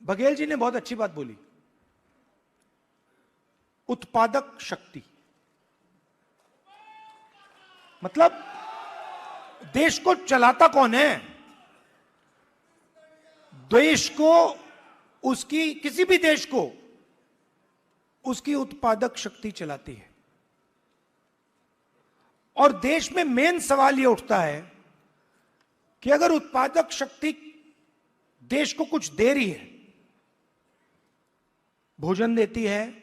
बघेल जी ने बहुत अच्छी बात बोली, उत्पादक शक्ति। मतलब देश को चलाता कौन है? देश को, उसकी, किसी भी देश को उसकी उत्पादक शक्ति चलाती है। और देश में मेन सवाल यह उठता है कि अगर उत्पादक शक्ति देश को कुछ दे रही है, भोजन देती है,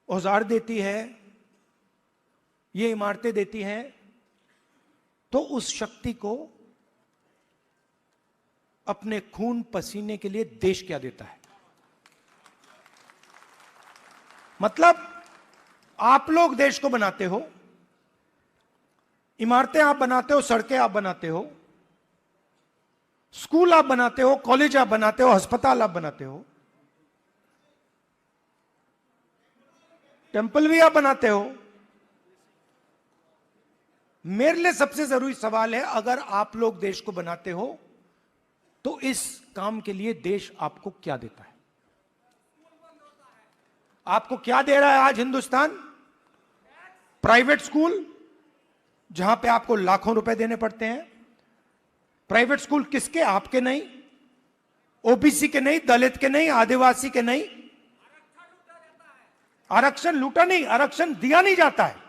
औजार देती है, ये इमारतें देती हैं, तो उस शक्ति को अपने खून पसीने के लिए देश क्या देता है? मतलब आप लोग देश को बनाते हो, इमारतें आप बनाते हो, सड़कें आप बनाते हो, स्कूल आप बनाते हो, कॉलेज आप बनाते हो, अस्पताल आप बनाते हो, टेंपल भी आप बनाते हो। मेरे लिए सबसे जरूरी सवाल है, अगर आप लोग देश को बनाते हो तो इस काम के लिए देश आपको क्या देता है? आपको क्या दे रहा है आज हिंदुस्तान? प्राइवेट स्कूल, जहां पे आपको लाखों रुपए देने पड़ते हैं। प्राइवेट स्कूल किसके? आपके नहीं, ओबीसी के नहीं, दलित के नहीं, आदिवासी के नहीं। आरक्षण लूटा नहीं, आरक्षण दिया नहीं जाता है।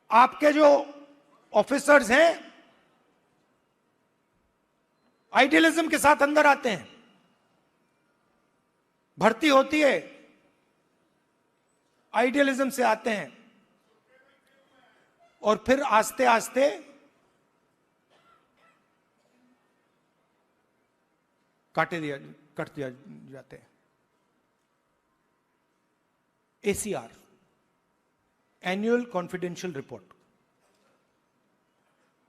आपके जो ऑफिसर्स हैं आइडियलिज्म के साथ अंदर आते हैं, भर्ती होती है, आइडियलिज्म से आते हैं और फिर आस्ते आस्ते कट दिया जाते हैं। ACR, annual confidential report,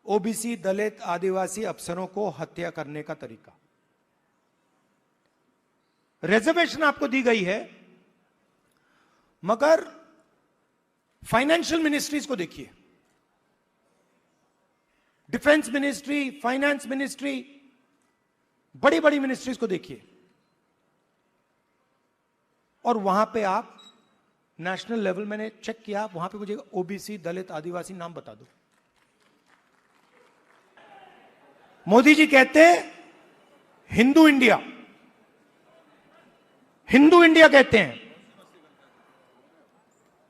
OBC, Dalit, Adivasi अफसरों को हत्या करने का तरीका। रिजर्वेशन आपको दी गई है, मगर फाइनेंशियल मिनिस्ट्रीज को देखिए, डिफेंस मिनिस्ट्री, फाइनेंस मिनिस्ट्री, बड़ी बड़ी मिनिस्ट्रीज को देखिए, और वहां पे आप नेशनल लेवल, मैंने चेक किया, वहां पे मुझे ओबीसी, दलित, आदिवासी नाम बता दो। मोदी जी कहते हैं हिंदू इंडिया, हिंदू इंडिया कहते हैं।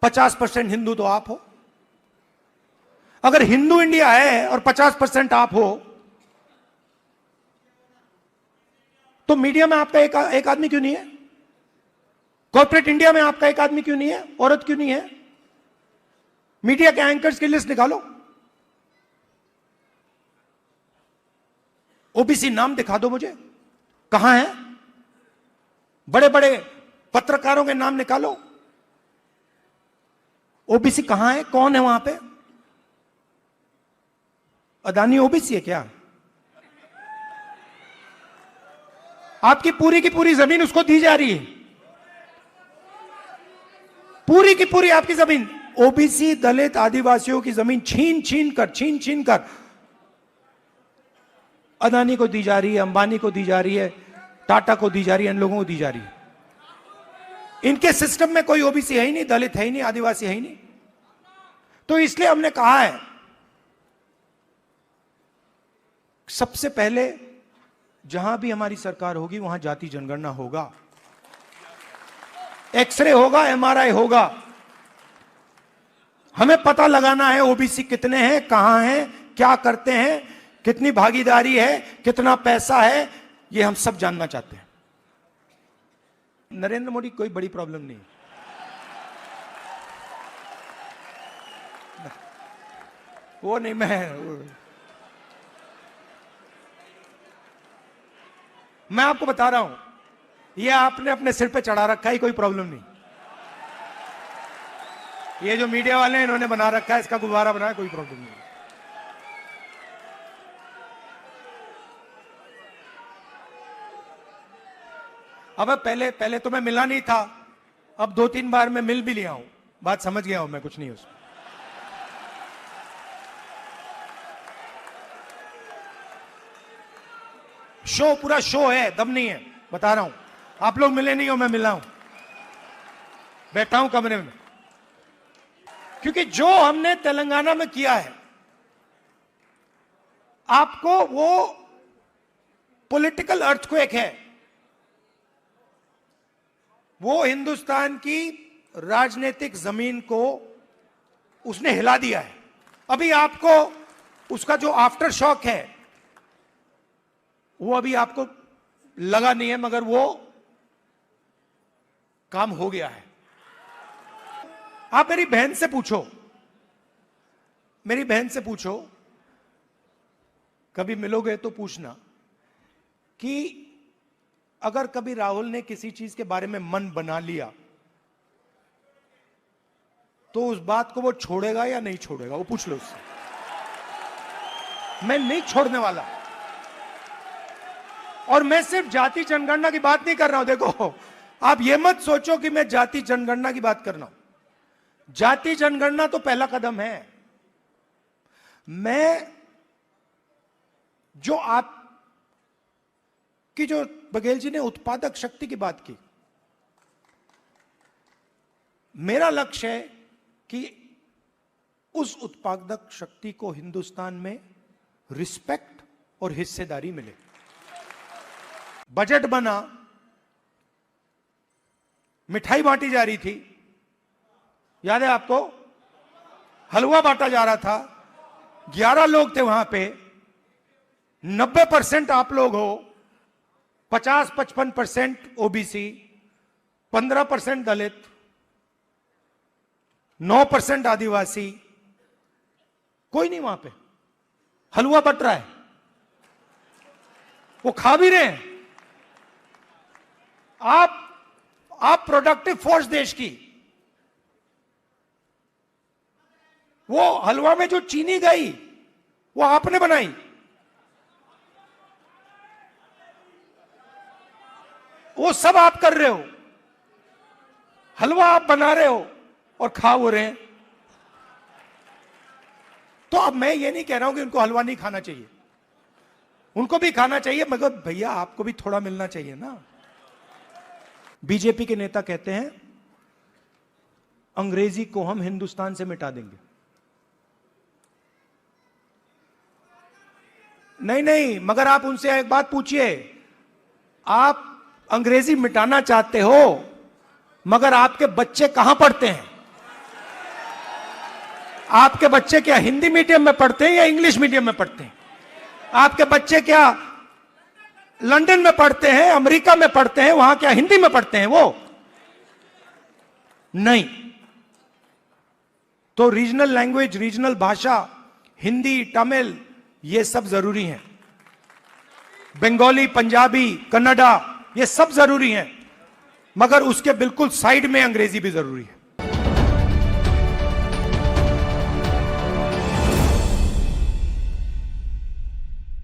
50% हिंदू तो आप हो। अगर हिंदू इंडिया है और 50% आप हो, तो मीडिया में आपका एक आदमी क्यों नहीं है? कॉर्पोरेट इंडिया में आपका एक आदमी क्यों नहीं है? औरत क्यों नहीं है? मीडिया के एंकर्स की लिस्ट निकालो, ओबीसी नाम दिखा दो मुझे, कहां है? बड़े बड़े पत्रकारों के नाम निकालो, ओबीसी कहां है? कौन है वहां पे? अदानी ओबीसी है क्या? आपकी पूरी की पूरी जमीन उसको दी जा रही है, पूरी की पूरी आपकी जमीन, ओबीसी, दलित, आदिवासियों की जमीन छीन छीन कर अदानी को दी जा रही है, अंबानी को दी जा रही है, टाटा को दी जा रही है, इन लोगों को दी जा रही है। इनके सिस्टम में कोई ओबीसी है ही नहीं, दलित है ही नहीं, आदिवासी है ही नहीं। तो इसलिए हमने कहा है, सबसे पहले जहां भी हमारी सरकार होगी वहां जाति जनगणना होगा, एक्सरे होगा, एमआरआई होगा। हमें पता लगाना है ओबीसी कितने हैं, कहां हैं, क्या करते हैं, कितनी भागीदारी है, कितना पैसा है, ये हम सब जानना चाहते हैं। नरेंद्र मोदी कोई बड़ी प्रॉब्लम नहीं, वो नहीं, मैं आपको बता रहा हूं, ये आपने अपने सिर पे चढ़ा रखा है, कोई प्रॉब्लम नहीं। ये जो मीडिया वाले हैं इन्होंने बना रखा है, इसका गुब्बारा बनाया, कोई प्रॉब्लम नहीं। अब पहले तो मैं मिला नहीं था, अब 2-3 बार मैं मिल भी लिया हूं, बात समझ गया हूं मैं, कुछ नहीं उसमें। शो पूरा शो है, दम नहीं है, बता रहा हूं। आप लोग मिले नहीं हो, मैं मिला हूं, बैठा हूं कमरे में। क्योंकि जो हमने तेलंगाना में किया है, आपको वो पॉलिटिकल अर्थक्वेक है, वो हिंदुस्तान की राजनीतिक जमीन को उसने हिला दिया है। अभी आपको उसका जो आफ्टर शॉक है वो अभी आपको लगा नहीं है, मगर वो काम हो गया है। आप मेरी बहन से पूछो, मेरी बहन से पूछो, कभी मिलोगे तो पूछना कि अगर कभी राहुल ने किसी चीज के बारे में मन बना लिया तो उस बात को वो छोड़ेगा या नहीं छोड़ेगा, वो पूछ लो उससे। मैं नहीं छोड़ने वाला। और मैं सिर्फ जाति जनगणना की बात नहीं कर रहा हूं। देखो, आप ये मत सोचो कि मैं जाति जनगणना की बात कर रहा हूं। जाति जनगणना तो पहला कदम है। मैं जो आप कि जो बघेल जी ने उत्पादक शक्ति की बात की, मेरा लक्ष्य है कि उस उत्पादक शक्ति को हिंदुस्तान में रिस्पेक्ट और हिस्सेदारी मिले। बजट बना, मिठाई बांटी जा रही थी, याद है आपको? हलवा बांटा जा रहा था, 11 लोग थे वहां पे, 90% आप लोग हो, 50-55% ओबीसी, 15% दलित, 9% आदिवासी, कोई नहीं वहां पे। हलवा बट रहा है, वो खा भी रहे हैं। आप प्रोडक्टिव फोर्स देश की, वो हलवा में जो चीनी गई वो आपने बनाई। वो सब आप कर रहे हो, हलवा आप बना रहे हो और खा हो रहे हैं। तो अब मैं ये नहीं कह रहा हूं कि उनको हलवा नहीं खाना चाहिए, उनको भी खाना चाहिए, मगर भैया आपको भी थोड़ा मिलना चाहिए ना। बीजेपी के नेता कहते हैं अंग्रेजी को हम हिंदुस्तान से मिटा देंगे। नहीं, मगर आप उनसे एक बात पूछिए, आप अंग्रेजी मिटाना चाहते हो, मगर आपके बच्चे कहां पढ़ते हैं? आपके बच्चे क्या हिंदी मीडियम में पढ़ते हैं या इंग्लिश मीडियम में पढ़ते हैं? आपके बच्चे क्या लंदन में पढ़ते हैं, अमेरिका में पढ़ते हैं, वहां क्या हिंदी में पढ़ते हैं? वो नहीं। तो रीजनल लैंग्वेज, रीजनल भाषा, हिंदी, तमिल, ये सब जरूरी हैं। बंगाली, पंजाबी, कन्नड़ा, ये सब जरूरी हैं, मगर उसके बिल्कुल साइड में अंग्रेजी भी जरूरी है।